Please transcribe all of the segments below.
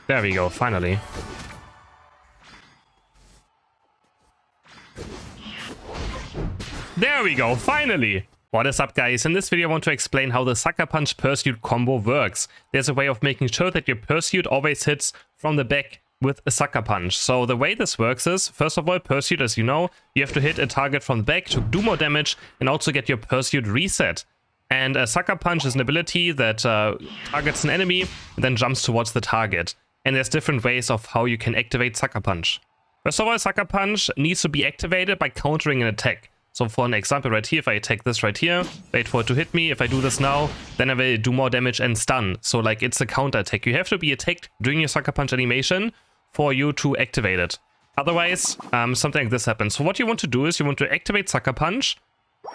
There we go, finally. There we go, finally! What is up, guys? In this video I want to explain how the Sucker Punch Pursuit combo works. There's a way of making sure that your Pursuit always hits from the back with a Sucker Punch. So the way this works is, first of all, Pursuit, as you know, you have to hit a target from the back to do more damage and also get your Pursuit reset. And a Sucker Punch is an ability that targets an enemy and then jumps towards the target. And there's different ways of how you can activate Sucker Punch. First of all, Sucker Punch needs to be activated by countering an attack. So for an example right here, if I attack this right here, wait for it to hit me, if I do this now, then I will do more damage and stun. So like it's a counter attack. You have to be attacked during your Sucker Punch animation for you to activate it. Otherwise, something like this happens. So what you want to do is you want to activate Sucker Punch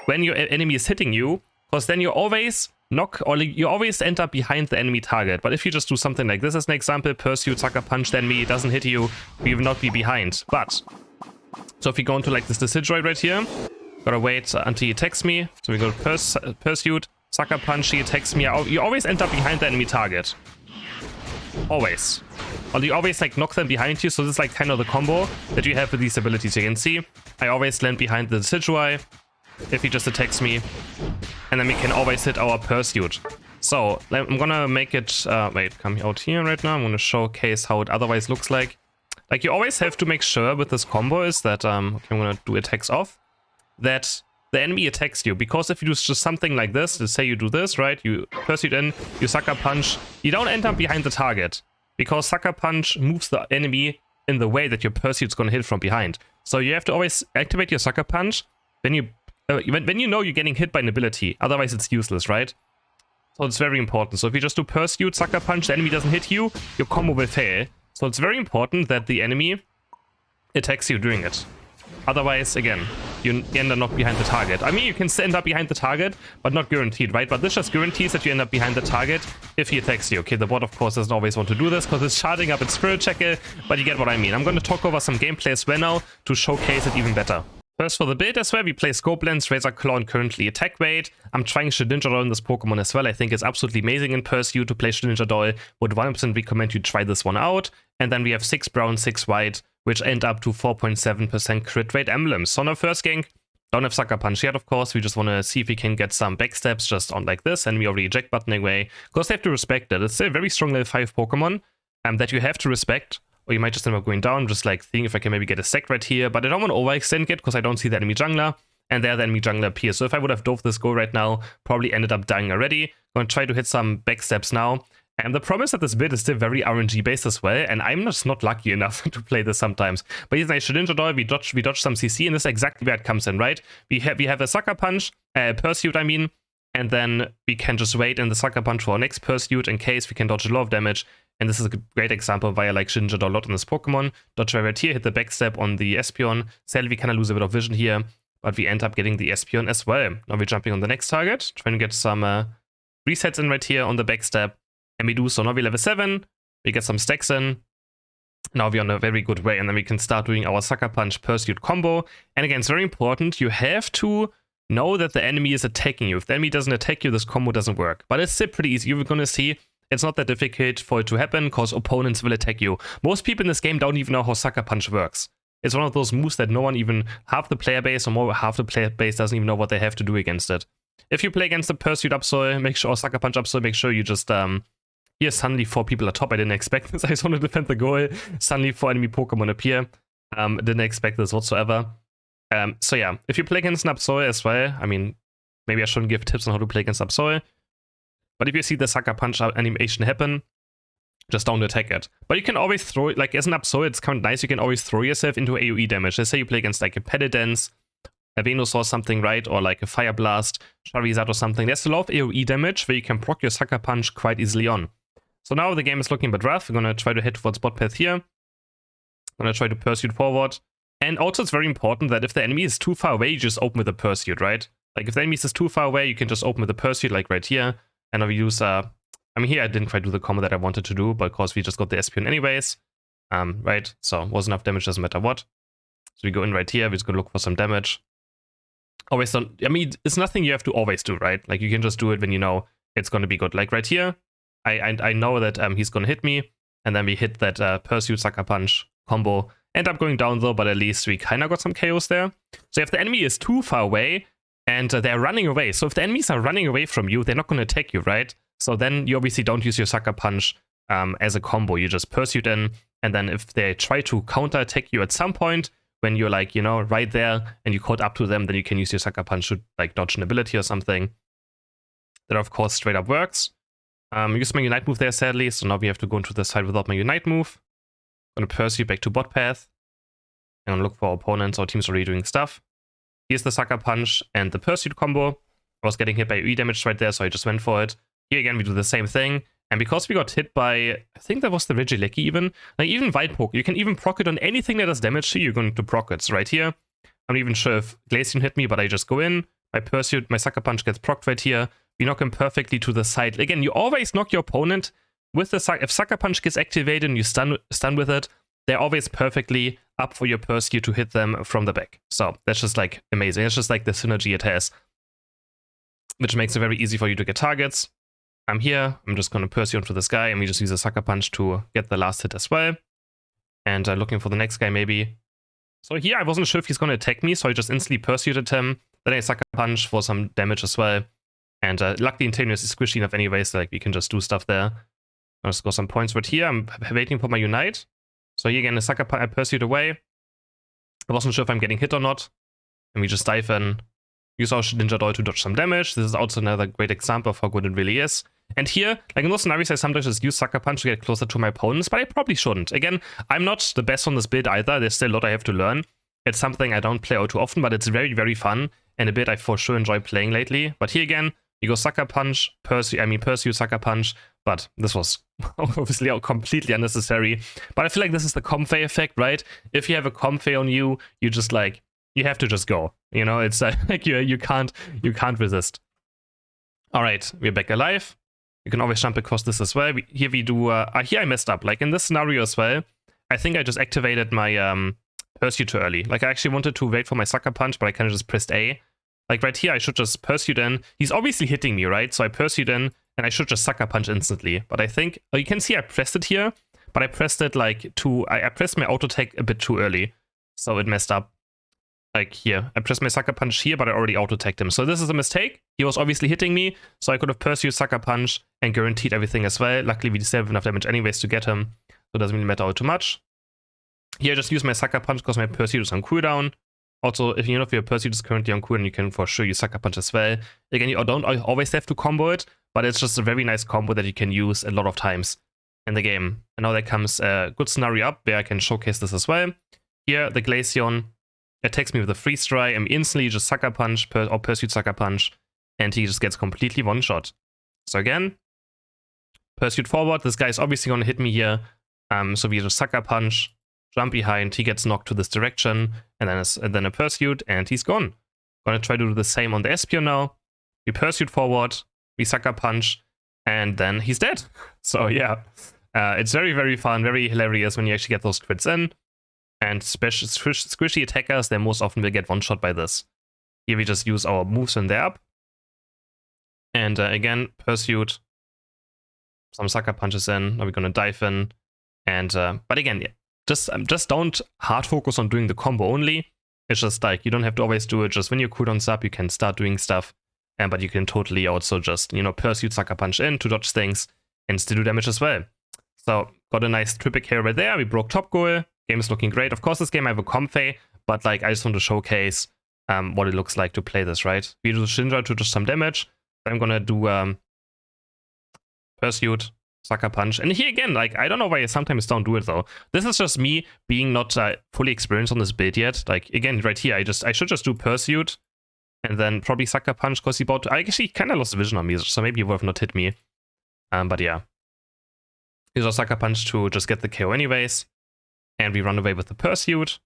when your enemy is hitting you, because then you always you always end up behind the enemy target. But if you just do something like this as an example, Pursuit, Sucker Punch, the enemy doesn't hit you, you will not be behind. But, so if you go into like this Decidueye right here, gotta wait until he attacks me. So we go to Pursuit, Sucker Punch, he attacks me. You always end up behind the enemy target. Always. Or you always like knock them behind you. So this is like kind of the combo that you have with these abilities. You can see I always land behind the Decidueye if he just attacks me. And then we can always hit our Pursuit. So I'm gonna make it, wait, come out here right now. I'm gonna showcase how it otherwise looks like. Like you always have to make sure with this combo is that, okay, I'm gonna do attacks off, that the enemy attacks you. Because if you do just something like this, let's say you do this, right? You Pursuit in, you Sucker Punch, you don't end up behind the target. Because Sucker Punch moves the enemy in the way that your Pursuit's gonna hit from behind. So you have to always activate your Sucker Punch when you know you're getting hit by an ability. Otherwise it's useless, right? So it's very important. So if you just do Pursuit, Sucker Punch, the enemy doesn't hit you, your combo will fail. So it's very important that the enemy attacks you during it. Otherwise, again, you end up not behind the target. I mean, you can end up behind the target, but not guaranteed, right? But this just guarantees that you end up behind the target if he attacks you. Okay, the bot, of course, doesn't always want to do this because it's charging up its Spirit Checker, but you get what I mean. I'm going to talk over some gameplay as well now to showcase it even better. First, for the build as well, we play Scope Lens, Razor Claw, and currently Attack Weight. I'm trying Shedinja in this Pokemon as well. I think it's absolutely amazing in Pursuit to play Shedinja. Would 100% recommend you try this one out. And then we have 6 brown, 6 white, which end up to 4.7% crit rate emblems. So on our first gank, don't have Sucker Punch yet, of course. We just want to see if we can get some backsteps just on like this, and we already eject button away. Because they have to respect it. It's a very strong level 5 Pokemon that you have to respect. Or you might just end up going down, just like think if I can maybe get a sec right here. But I don't want to overextend it because I don't see the enemy jungler. And there the enemy jungler appears. So if I would have dove this goal right now, probably ended up dying already. I'm going to try to hit some backsteps now. And the problem is that this build is still very RNG based as well. And I'm just not lucky enough to play this sometimes. But he's nice Shedinja, we dodge some CC. And this is exactly where it comes in, right? We have a Sucker Punch, Pursuit I mean. And then we can just wait in the Sucker Punch for our next Pursuit in case we can dodge a lot of damage. And this is a great example of why I like Shedinja a lot in this Pokemon. Dodge right here, hit the backstep on the Espeon. Sadly, we kind of lose a bit of vision here, but we end up getting the Espeon as well. Now we're jumping on the next target, trying to get some resets in right here on the backstep. And we do so. Now we're level 7, we get some stacks in. Now we're on a very good way, and then we can start doing our Sucker Punch Pursuit combo. And again, it's very important, you have to know that the enemy is attacking you. If the enemy doesn't attack you, this combo doesn't work. But it's still pretty easy. You're going to see it's not that difficult for it to happen because opponents will attack you. Most people in this game don't even know how Sucker Punch works. It's one of those moves that no one, even half the player base or more half the player base doesn't even know what they have to do against it. If you play against the Pursuit Absol, make sure, or Sucker Punch Absol, make sure you just, here suddenly 4 people are top. I didn't expect this. I just want to defend the goal. Suddenly 4 enemy Pokemon appear. Didn't expect this whatsoever. So yeah, if you play against an Absol as well, I mean, maybe I shouldn't give tips on how to play against Absol. But if you see the Sucker Punch animation happen, just don't attack it. But you can always throw, like as an Absol, it's kind of nice, you can always throw yourself into AoE damage. Let's say you play against like a Pedidance, a Venusaur or something, right? Or like a Fire Blast, Charizard or something. There's a lot of AoE damage where you can proc your Sucker Punch quite easily on. So now the game is looking a bit rough. We're going to try to head towards bot path here. I'm going to try to Pursuit forward. And also it's very important that if the enemy is too far away, you just open with a Pursuit, right? Like if the enemy is too far away, you can just open with a Pursuit like right here. And I'll use, I mean, here I didn't quite do the combo that I wanted to do because we just got the Espeon anyways, right? So it was enough damage, doesn't matter what. So we go in right here, we're just going to look for some damage. Always don't, I mean, it's nothing you have to always do, right? Like you can just do it when you know it's going to be good. Like right here, I know that he's going to hit me. And then we hit that Pursuit Sucker Punch combo. End up going down though, but at least we kind of got some KOs there. So if the enemy is too far away and they're running away, so if the enemies are running away from you, they're not going to attack you, right? So then you obviously don't use your Sucker Punch as a combo. You just Pursuit in, and then if they try to counter attack you at some point, when you're like, you know, right there and you caught up to them, then you can use your Sucker Punch to like dodge an ability or something. That of course straight up works. Used my Unite move there sadly, so now we have to go into the side without my Unite move. I'm gonna Pursuit back to bot path. I'm gonna look for opponents or teams already doing stuff. Here's the Sucker Punch and the Pursuit combo. I was getting hit by E damage right there, so I just went for it. Here again, we do the same thing. And because we got hit by, I think that was the Regilecki even, like even White Poke, you can even proc it on anything that does damage to you, you're going to proc it. So right here, I'm not even sure if Glaceon hit me, but I just go in, my Pursuit, my Sucker Punch gets procced right here. We knock him perfectly to the side. Again, you always knock your opponent with the if Sucker Punch gets activated and you stun with it, they're always perfectly up for your Pursuit to hit them from the back. So that's just like amazing. It's just like the synergy it has, which makes it very easy for you to get targets. I'm here, I'm just going to Pursuit onto this guy, and we just use a Sucker Punch to get the last hit as well. And looking for the next guy maybe. So here I wasn't sure if he's going to attack me, so I just instantly Pursuited him. Then I Sucker Punch for some damage as well. And luckily Intanius is squishy enough anyway, so like we can just do stuff there. I'll score some points right here. I'm waiting for my Unite. So here again, a Sucker Punch, I Pursuit away. I wasn't sure if I'm getting hit or not. And we just dive in. Use our Ninja Doll to dodge some damage. This is also another great example of how good it really is. And here, like in those scenarios, I sometimes just use Sucker Punch to get closer to my opponents, but I probably shouldn't. Again, I'm not the best on this build either. There's still a lot I have to learn. It's something I don't play all too often, but it's very, very fun. And a bit I for sure enjoy playing lately. But here again, you go Sucker Punch, Pursuit, Sucker Punch. But this was obviously completely unnecessary. But I feel like this is the Comfey effect, right? If you have a Comfey on you, you just like, you have to just go. You know, it's like you can't resist. All right, we're back alive. You can always jump across this as well. Here we do, here I messed up. Like in this scenario as well, I think I just activated my Pursuit too early. Like I actually wanted to wait for my Sucker Punch, but I kind of just pressed A. Like right here, I should just Pursuit in. He's obviously hitting me, right? So I Pursuit in, and I should just Sucker Punch instantly. But I think, you can see I pressed it here, but I pressed it like I pressed my auto attack a bit too early. So it messed up. Like here, I pressed my Sucker Punch here, but I already auto-attacked him. So this is a mistake. He was obviously hitting me, so I could have Pursued Sucker Punch and guaranteed everything as well. Luckily, we still have enough damage anyways to get him, so it doesn't really matter all too much. Here, I just use my Sucker Punch because my Pursuit is on cooldown. Also, if you know if your Pursuit is currently on cooldown, you can for sure use Sucker Punch as well. Again, you don't always have to combo it, but it's just a very nice combo that you can use a lot of times in the game. And now there comes a good scenario up where I can showcase this as well. Here, the Glaceon attacks me with a Freeze Dry, and instantly just Sucker Punch or Pursuit Sucker Punch, and he just gets completely one-shot. So again, Pursuit forward, this guy is obviously going to hit me here, so we just Sucker Punch, jump behind, he gets knocked to this direction, and then a Pursuit, and he's gone. Gonna try to do the same on the Espion now. We Pursuit forward, we Sucker Punch, and then he's dead. So yeah, it's very, very fun, very hilarious when you actually get those crits in. And squishy attackers, they most often will get one-shot by this. Here we just use our moves when they're up. And again, Pursuit. Some Sucker Punches in. Now we're gonna dive in. And but again, just don't hard focus on doing the combo only. It's just like, you don't have to always do it. Just when your cooldown's up, you can start doing stuff. But you can totally also just, you know, Pursuit Sucker Punch in to dodge things and still do damage as well. So, got a nice triple KO right there. We broke top goal. Game is looking great. Of course, this game I have a Comfey, but like I just want to showcase what it looks like to play this, right? We do Shinja to do some damage. Then I'm gonna do Pursuit, Sucker Punch. And here again, like, I don't know why I sometimes don't do it though. This is just me being not fully experienced on this build yet. Like, again, right here, I should just do Pursuit and then probably Sucker Punch because I actually kind of lost vision on me, so maybe he would have not hit me. But yeah. Use our Sucker Punch to just get the KO anyways. And we run away with the Pursuit.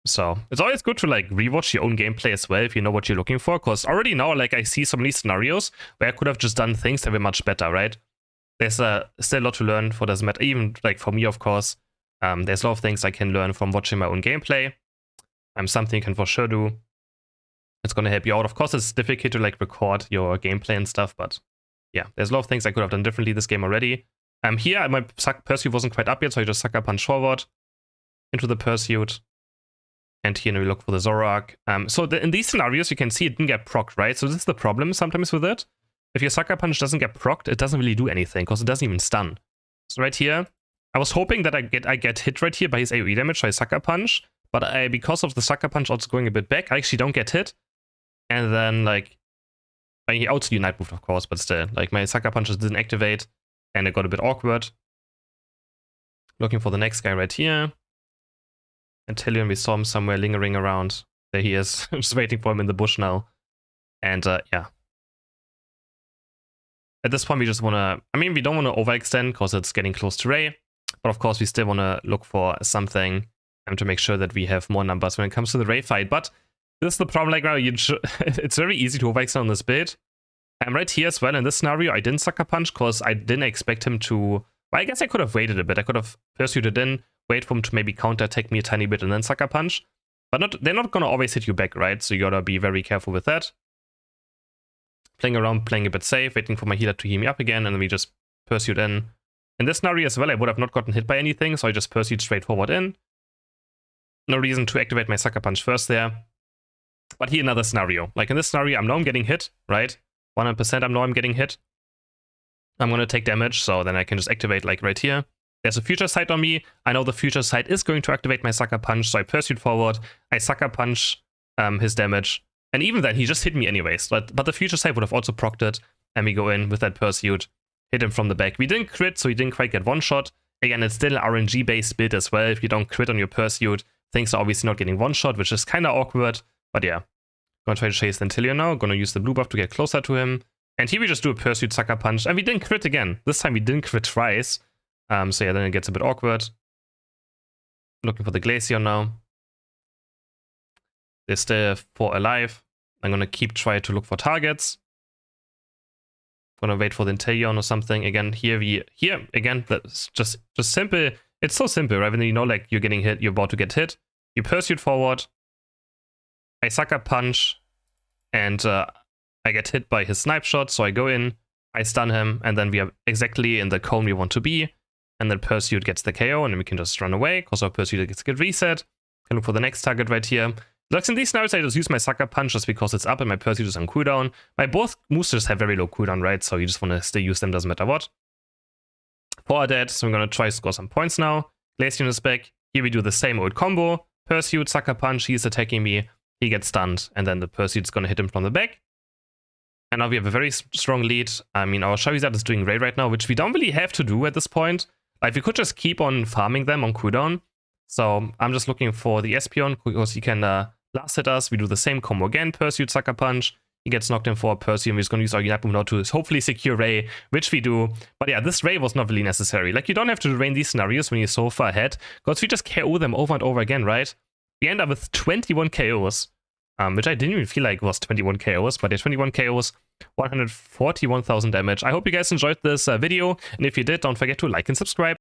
So it's always good to like rewatch your own gameplay as well if you know what you're looking for. Because already now, like I see some of these scenarios where I could have just done things that were much better, right? There's still a lot to learn for doesn't matter. Even like for me, of course, there's a lot of things I can learn from watching my own gameplay. Something you can for sure do. It's gonna help you out. Of course, it's difficult to like record your gameplay and stuff, but yeah, there's a lot of things I could have done differently this game already. Here, my Pursuit wasn't quite up yet, so I just Sucker Punch forward into the Pursuit. And here we look for the Zoroark. So in these scenarios, you can see it didn't get procced, right? So this is the problem sometimes with it. If your Sucker Punch doesn't get procced, it doesn't really do anything, because it doesn't even stun. So right here, I was hoping that I get hit right here by his AoE damage, so I Sucker Punch. But because of the Sucker Punch also going a bit back, I actually don't get hit. And then, like, he also Unite moved, of course, but still, like, my Sucker Punches didn't activate, and it got a bit awkward. Looking for the next guy right here. Until we saw him somewhere lingering around. There he is. I'm just waiting for him in the bush now. And yeah. At this point, we just want to... I mean, we don't want to overextend because it's getting close to Ray. But of course, we still want to look for something to make sure that we have more numbers when it comes to the Ray fight. But this is the problem, like, it's very easy to overextend on this build. And right here as well, in this scenario, I didn't Sucker Punch because I didn't expect him to... Well, I guess I could have waited a bit. I could have pursued in, wait for him to maybe counter-attack me a tiny bit and then Sucker Punch. But they're not going to always hit you back, right? So you got to be very careful with that. Playing around, playing a bit safe, waiting for my healer to heal me up again, and then we just pursued in. In this scenario as well, I would have not gotten hit by anything, so I just pursued straight forward in. No reason to activate my Sucker Punch first there. But here another scenario. Like in this scenario, I know I'm getting hit, right? 100% I know I'm getting hit. I'm going to take damage, so then I can just activate like right here. There's a future sight on me. I know the future sight is going to activate my Sucker Punch, so I pursued forward. I Sucker Punch his damage. And even then, he just hit me anyways. But the future sight would have also procced it. And we go in with that Pursuit, hit him from the back. We didn't crit, so he didn't quite get one shot. Again, it's still an RNG-based build as well. If you don't crit on your Pursuit, things are obviously not getting one shot, which is kind of awkward. But yeah, gonna try to chase Dentilio now. Gonna use the blue buff to get closer to him. And here we just do a Pursuit Sucker Punch. And we didn't crit again. This time we didn't crit twice. So yeah, then it gets a bit awkward. Looking for the Glacier now. There's still 4 alive. I'm gonna keep trying to look for targets. Gonna wait for the Inteleon or something. Again, here again, that's just simple. It's so simple, right? When you know like you're getting hit, you're about to get hit. You Pursuit forward. I Sucker Punch, and I get hit by his snipe shot, so I go in, I stun him, and then we are exactly in the cone we want to be. And then Pursuit gets the KO, and then we can just run away, because our Pursuit gets get reset. Can look for the next target right here. Looks in these scenarios, I just use my Sucker Punch just because it's up and my Pursuit is on cooldown. My both moves just have very low cooldown, right? So you just want to still use them, doesn't matter what. 4 are dead, so I'm going to try to score some points now. Glacier is back. Here we do the same old combo. Pursuit, Sucker Punch, he's attacking me. He gets stunned, and then the Pursuit's going to hit him from the back. And now we have a very strong lead. I mean, our Charizard is doing Ray right now, which we don't really have to do at this point. Like, we could just keep on farming them on cooldown. So I'm just looking for the Espeon, because he can last hit us. We do the same combo again. Pursuit, Sucker Punch. He gets knocked in for a Percy, and we're just going to use our Unite move now to hopefully secure Ray, which we do. But yeah, this Ray was not really necessary. Like, you don't have to Ray in these scenarios when you're so far ahead, because we just KO them over and over again, right? We end up with 21 KOs, which I didn't even feel like was 21 KOs, but yeah, 21 KOs, 141,000 damage. I hope you guys enjoyed this video, and if you did, don't forget to like and subscribe.